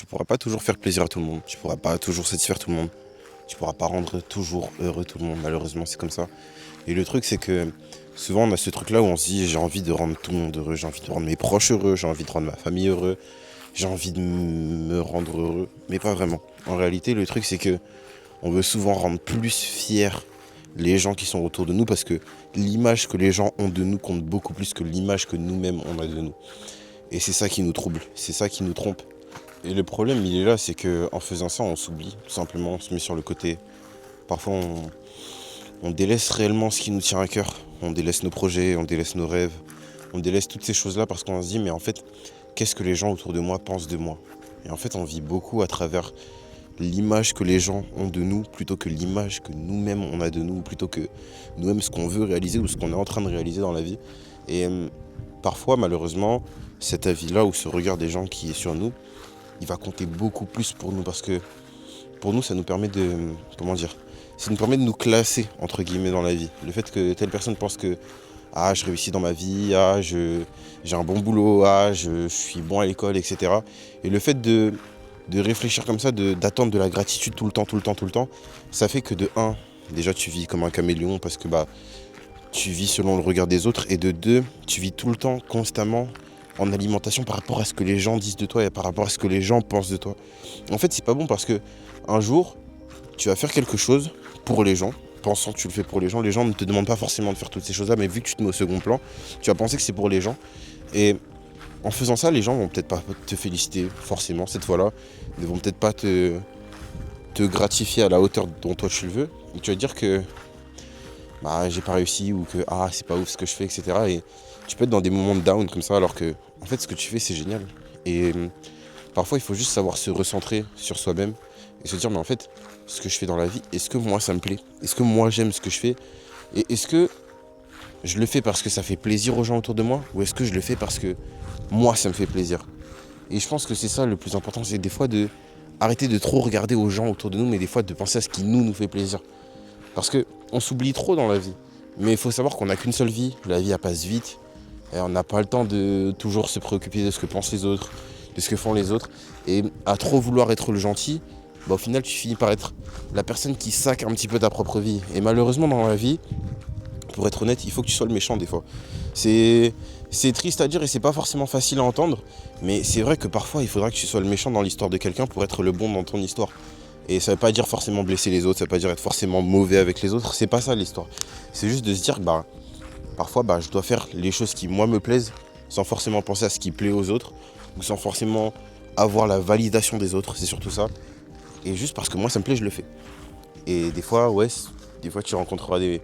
tu pourras pas toujours faire plaisir à tout le monde. Tu pourras pas toujours satisfaire tout le monde. Tu pourras pas rendre toujours heureux tout le monde. Malheureusement, c'est comme ça. Et le truc, c'est que souvent, on a ce truc-là où on se dit j'ai envie de rendre tout le monde heureux, j'ai envie de rendre mes proches heureux, j'ai envie de rendre ma famille heureux, j'ai envie de me rendre heureux. Mais pas vraiment. En réalité, le truc, c'est que on veut souvent rendre plus fiers les gens qui sont autour de nous parce que l'image que les gens ont de nous compte beaucoup plus que l'image que nous-mêmes on a de nous. Et c'est ça qui nous trouble, c'est ça qui nous trompe. Et le problème, il est là, c'est qu'en faisant ça, on s'oublie, tout simplement, on se met sur le côté. Parfois, on délaisse réellement ce qui nous tient à cœur. On délaisse nos projets, on délaisse nos rêves, on délaisse toutes ces choses-là parce qu'on se dit, mais en fait, qu'est-ce que les gens autour de moi pensent de moi? Et en fait, on vit beaucoup à travers l'image que les gens ont de nous plutôt que l'image que nous-mêmes on a de nous, plutôt que nous-mêmes ce qu'on veut réaliser ou ce qu'on est en train de réaliser dans la vie. Et parfois, malheureusement, cet avis-là ou ce regard des gens qui est sur nous, il va compter beaucoup plus pour nous parce que pour nous, ça nous permet de, comment dire, ça nous permet de nous classer entre guillemets dans la vie. Le fait que telle personne pense que ah, je réussis dans ma vie, ah, j'ai un bon boulot, ah, je suis bon à l'école, etc. Et le fait de réfléchir comme ça, d'attendre de la gratitude tout le temps, tout le temps, tout le temps, ça fait que de un, déjà tu vis comme un caméléon parce que bah tu vis selon le regard des autres, et de deux, tu vis tout le temps, constamment, en alimentation par rapport à ce que les gens disent de toi et par rapport à ce que les gens pensent de toi. En fait, c'est pas bon parce que un jour, tu vas faire quelque chose pour les gens, pensant que tu le fais pour les gens ne te demandent pas forcément de faire toutes ces choses-là, mais vu que tu te mets au second plan, tu vas penser que c'est pour les gens. Et en faisant ça, les gens vont peut-être pas te féliciter forcément cette fois-là, ne vont peut-être pas te gratifier à la hauteur dont toi tu le veux. Et tu vas dire que bah, j'ai pas réussi ou que ah, c'est pas ouf ce que je fais, etc. Et tu peux être dans des moments de down comme ça alors que en fait ce que tu fais c'est génial. Et parfois il faut juste savoir se recentrer sur soi-même et se dire mais en fait ce que je fais dans la vie, est-ce que moi ça me plaît? Est-ce que moi j'aime ce que je fais? Et est-ce que je le fais parce que ça fait plaisir aux gens autour de moi ou est-ce que je le fais parce que moi ça me fait plaisir? Et je pense que c'est ça le plus important, c'est des fois de arrêter de trop regarder aux gens autour de nous, mais des fois de penser à ce qui nous fait plaisir. Parce que on s'oublie trop dans la vie. Mais il faut savoir qu'on n'a qu'une seule vie, la vie elle passe vite. Et on n'a pas le temps de toujours se préoccuper de ce que pensent les autres, de ce que font les autres. Et à trop vouloir être le gentil, bah au final tu finis par être la personne qui sac un petit peu ta propre vie. Et malheureusement dans la vie, pour être honnête, il faut que tu sois le méchant des fois. C'est triste à dire et c'est pas forcément facile à entendre, mais c'est vrai que parfois il faudra que tu sois le méchant dans l'histoire de quelqu'un pour être le bon dans ton histoire. Et ça veut pas dire forcément blesser les autres, ça veut pas dire être forcément mauvais avec les autres, c'est pas ça l'histoire. C'est juste de se dire que bah, parfois bah, je dois faire les choses qui moi me plaisent, sans forcément penser à ce qui plaît aux autres, ou sans forcément avoir la validation des autres, c'est surtout ça. Et juste parce que moi ça me plaît, je le fais. Et des fois, ouais, des fois tu rencontreras des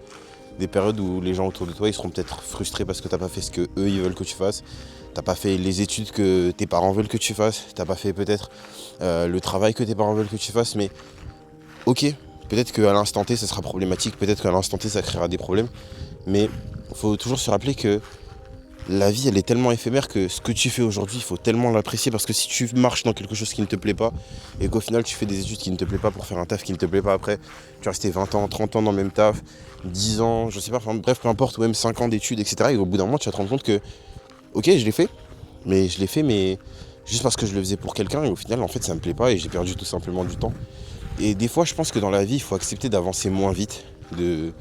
périodes où les gens autour de toi ils seront peut-être frustrés parce que t'as pas fait ce que eux ils veulent que tu fasses. T'as pas fait les études que tes parents veulent que tu fasses. T'as pas fait peut-être le travail que tes parents veulent que tu fasses. Mais ok, peut-être qu'à l'instant T ça sera problématique. Peut-être qu'à l'instant T ça créera des problèmes. Mais il faut toujours se rappeler que la vie elle est tellement éphémère que ce que tu fais aujourd'hui il faut tellement l'apprécier, parce que si tu marches dans quelque chose qui ne te plaît pas et qu'au final tu fais des études qui ne te plaît pas pour faire un taf qui ne te plaît pas après, tu vas rester 20 ans, 30 ans dans le même taf, 10 ans, je sais pas, enfin bref peu importe, ou même 5 ans d'études, etc. Et au bout d'un moment tu vas te rendre compte que ok je l'ai fait, mais juste parce que je le faisais pour quelqu'un et au final en fait ça me plaît pas et j'ai perdu tout simplement du temps. Et des fois je pense que dans la vie il faut accepter d'avancer moins vite, de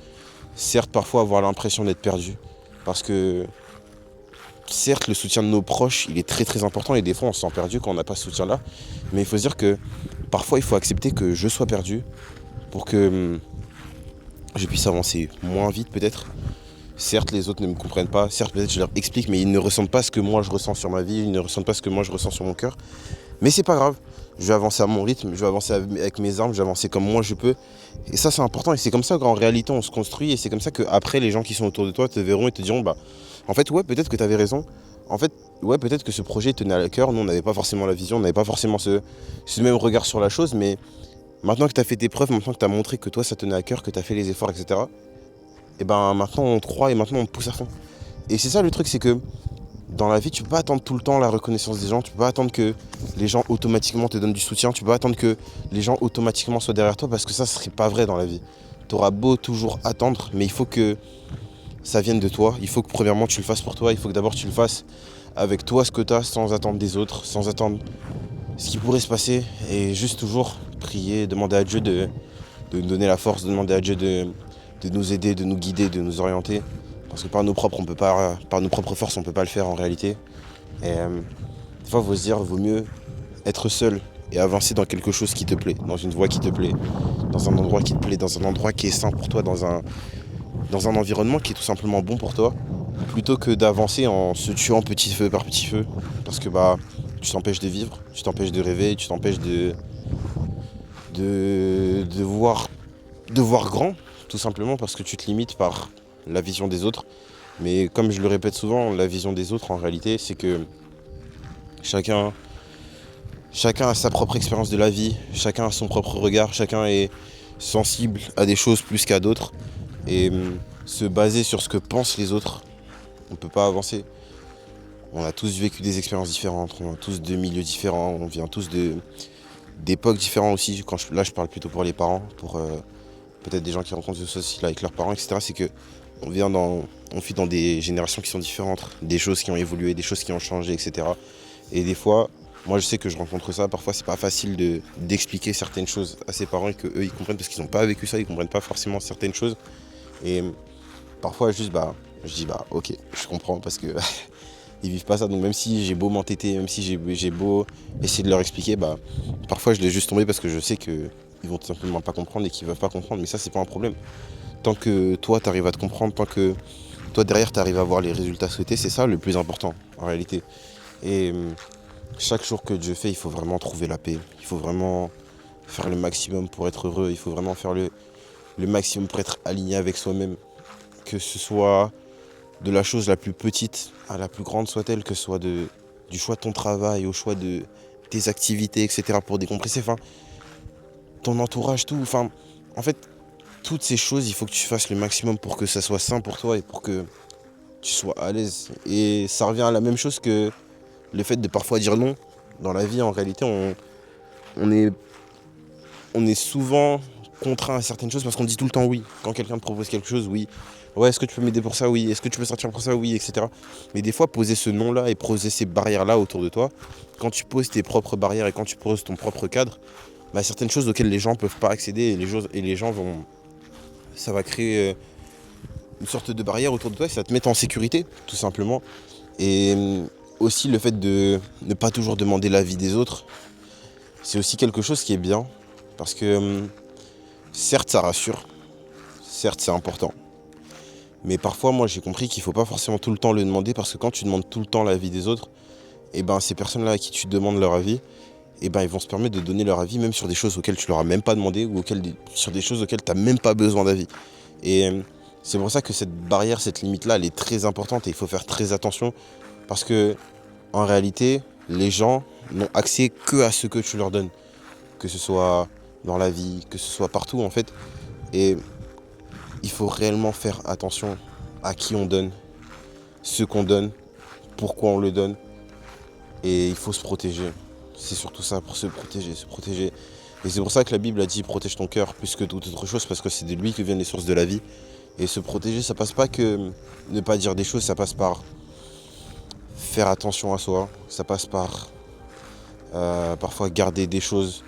certes parfois avoir l'impression d'être perdu, parce que certes, le soutien de nos proches, il est très très important et des fois on se sent perdu quand on n'a pas ce soutien-là. Mais il faut se dire que parfois il faut accepter que je sois perdu pour que je puisse avancer moins vite peut-être. Certes, les autres ne me comprennent pas, certes peut-être je leur explique, mais ils ne ressentent pas ce que moi je ressens sur ma vie, ils ne ressentent pas ce que moi je ressens sur mon cœur. Mais c'est pas grave, je vais avancer à mon rythme, je vais avancer avec mes armes, je vais avancer comme moi je peux. Et ça c'est important et c'est comme ça qu'en réalité on se construit, et c'est comme ça qu'après les gens qui sont autour de toi te verront et te diront bah en fait ouais peut-être que tu avais raison, en fait ouais peut-être que ce projet tenait à cœur, nous on n'avait pas forcément la vision, on n'avait pas forcément ce même regard sur la chose, mais maintenant que tu as fait tes preuves, maintenant que tu as montré que toi ça tenait à cœur, que tu as fait les efforts, etc. Et ben maintenant on te croit et maintenant on te pousse à fond. Et c'est ça le truc, c'est que dans la vie, tu peux pas attendre tout le temps la reconnaissance des gens, tu peux pas attendre que les gens automatiquement te donnent du soutien, tu peux pas attendre que les gens automatiquement soient derrière toi, parce que ça serait pas vrai dans la vie. Tu auras beau toujours attendre, mais il faut que ça vienne de toi, il faut que premièrement tu le fasses pour toi, il faut que d'abord tu le fasses avec toi ce que tu as, sans attendre des autres, sans attendre ce qui pourrait se passer et juste toujours prier, demander à Dieu de nous donner la force, demander à Dieu de nous aider, de nous guider, de nous orienter. Parce que par nos propres forces, on ne peut pas le faire en réalité. Et des fois, il faut se dire, vaut mieux être seul et avancer dans quelque chose qui te plaît, dans une voie qui te plaît, dans un endroit qui te plaît, dans un endroit qui est sain pour toi, dans un environnement qui est tout simplement bon pour toi, plutôt que d'avancer en se tuant petit feu par petit feu. Parce que tu t'empêches de vivre, tu t'empêches de rêver, tu t'empêches de voir grand, tout simplement parce que tu te limites par la vision des autres. Mais comme je le répète souvent, la vision des autres en réalité, c'est que chacun a sa propre expérience de la vie, chacun a son propre regard, chacun est sensible à des choses plus qu'à d'autres. Et se baser sur ce que pensent les autres, on ne peut pas avancer. On a tous vécu des expériences différentes, on a tous de milieux différents, on vient tous d'époques différentes aussi. Là, je parle plutôt pour les parents, pour peut-être des gens qui rencontrent ce souci là avec leurs parents, etc. C'est que on vit dans des générations qui sont différentes, des choses qui ont évolué, des choses qui ont changé, etc. Et des fois, moi je sais que je rencontre ça, parfois c'est pas facile d'expliquer certaines choses à ses parents et qu'eux ils comprennent parce qu'ils n'ont pas vécu ça, ils comprennent pas forcément certaines choses. Et parfois juste je dis ok, je comprends parce que ils vivent pas ça. Donc même si j'ai beau m'entêter, même si j'ai beau essayer de leur expliquer, parfois je laisse juste tomber parce que je sais qu'ils vont tout simplement pas comprendre et qu'ils ne veulent pas comprendre. Mais ça c'est pas un problème. Tant que toi t'arrives à te comprendre, tant que toi derrière t'arrives à avoir les résultats souhaités, c'est ça le plus important en réalité. Et chaque jour que Dieu fait, il faut vraiment trouver la paix. Il faut vraiment faire le maximum pour être heureux. Il faut vraiment faire le maximum pour être aligné avec soi-même. Que ce soit de la chose la plus petite à la plus grande soit-elle, que ce soit du choix de ton travail au choix de tes activités, etc. pour décompresser. Enfin, ton entourage, tout. Enfin, en fait, toutes ces choses, il faut que tu fasses le maximum pour que ça soit sain pour toi et pour que tu sois à l'aise. Et ça revient à la même chose que le fait de parfois dire non. Dans la vie, en réalité, on est souvent contraint à certaines choses parce qu'on dit tout le temps oui. Quand quelqu'un te propose quelque chose, oui. Ouais, est-ce que tu peux m'aider pour ça? Oui. Est-ce que tu peux sortir pour ça? Oui, etc. Mais des fois, poser ce non-là et poser ces barrières-là autour de toi, quand tu poses tes propres barrières et quand tu poses ton propre cadre, certaines choses auxquelles les gens ne peuvent pas accéder et les gens vont... Ça va créer une sorte de barrière autour de toi et ça te met en sécurité, tout simplement. Et aussi le fait de ne pas toujours demander l'avis des autres, c'est aussi quelque chose qui est bien. Parce que certes, ça rassure, certes, c'est important. Mais parfois, moi, j'ai compris qu'il ne faut pas forcément tout le temps le demander parce que quand tu demandes tout le temps l'avis des autres, ces personnes-là à qui tu demandes leur avis, ils vont se permettre de donner leur avis même sur des choses auxquelles tu leur as même pas demandé ou sur des choses auxquelles tu n'as même pas besoin d'avis. Et c'est pour ça que cette barrière, cette limite-là, elle est très importante et il faut faire très attention parce que en réalité, les gens n'ont accès que à ce que tu leur donnes, que ce soit dans la vie, que ce soit partout en fait. Et il faut réellement faire attention à qui on donne, ce qu'on donne, pourquoi on le donne. Et il faut se protéger. C'est surtout ça, pour se protéger, se protéger. Et c'est pour ça que la Bible a dit protège ton cœur plus que toute autre chose, parce que c'est de lui que viennent les sources de la vie. Et se protéger, ça passe pas que ne pas dire des choses, ça passe par faire attention à soi, ça passe par parfois garder des choses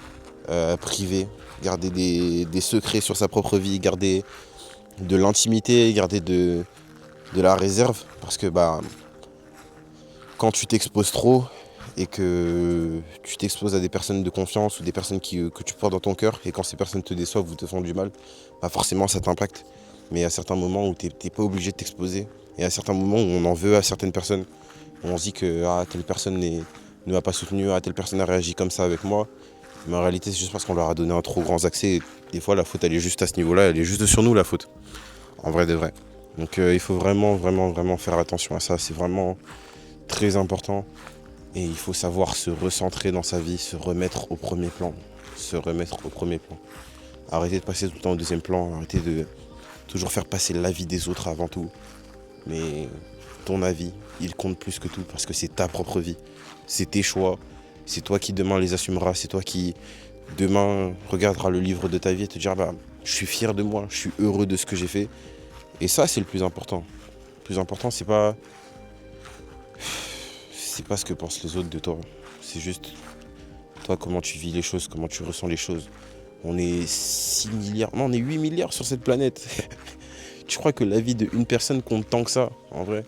privées, garder des secrets sur sa propre vie, garder de l'intimité, garder de la réserve, parce que quand tu t'exposes trop et que tu t'exposes à des personnes de confiance ou des personnes que tu portes dans ton cœur, et quand ces personnes te déçoivent ou te font du mal, forcément ça t'impacte. Mais à certains moments où t'es pas obligé de t'exposer, et à certains moments où on en veut à certaines personnes, où on se dit que telle personne ne m'a pas soutenu, telle personne a réagi comme ça avec moi, mais en réalité c'est juste parce qu'on leur a donné un trop grand accès. Et des fois la faute elle est juste à ce niveau-là, elle est juste sur nous la faute, en vrai de vrai. Donc il faut vraiment, vraiment, vraiment faire attention à ça, c'est vraiment très important. Et il faut savoir se recentrer dans sa vie, se remettre au premier plan. Se remettre au premier plan. Arrêtez de passer tout le temps au deuxième plan, arrêtez de toujours faire passer l'avis des autres avant tout. Mais ton avis, il compte plus que tout parce que c'est ta propre vie. C'est tes choix, c'est toi qui demain les assumeras, c'est toi qui demain regarderas le livre de ta vie et te dira je suis fier de moi, je suis heureux de ce que j'ai fait. Et ça c'est le plus important. Le plus important c'est pas ce que pensent les autres de toi. C'est juste Toi, comment tu vis les choses, comment tu ressens les choses. On est 6 milliards, non, on est 8 milliards sur cette planète. Tu crois que la vie d'une personne compte tant que ça, en vrai?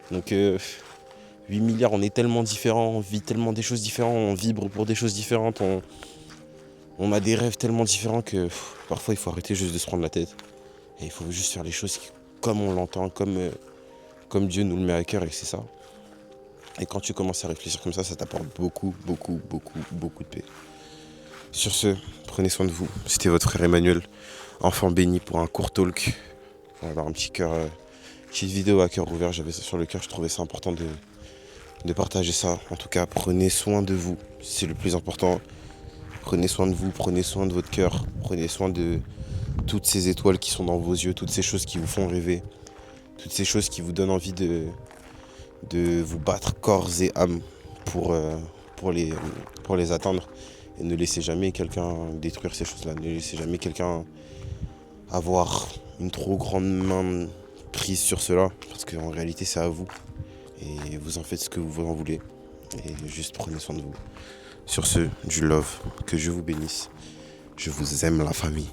Donc, 8 milliards, on est tellement différents, on vit tellement des choses différentes, on vibre pour des choses différentes, on a des rêves tellement différents que parfois il faut arrêter juste de se prendre la tête. Et il faut juste faire les choses comme on l'entend, comme Dieu nous le met à cœur et c'est ça. Et quand tu commences à réfléchir comme ça t'apporte beaucoup, beaucoup, beaucoup, beaucoup de paix. Sur ce, prenez soin de vous. C'était votre frère Emmanuel, enfant béni pour un court talk. Pour avoir un petit cœur, petite vidéo à cœur ouvert, j'avais ça sur le cœur, je trouvais ça important de partager ça. En tout cas, prenez soin de vous, c'est le plus important. Prenez soin de vous, prenez soin de votre cœur, prenez soin de toutes ces étoiles qui sont dans vos yeux, toutes ces choses qui vous font rêver, toutes ces choses qui vous donnent envie de vous battre corps et âme pour, pour, les, pour les atteindre. Et ne laissez jamais quelqu'un détruire ces choses-là, ne laissez jamais quelqu'un avoir une trop grande main prise sur cela, parce qu'en réalité c'est à vous. Et vous en faites ce que vous en voulez. Et juste prenez soin de vous. Sur ce, du love, que Dieu vous bénisse. Je vous aime la famille.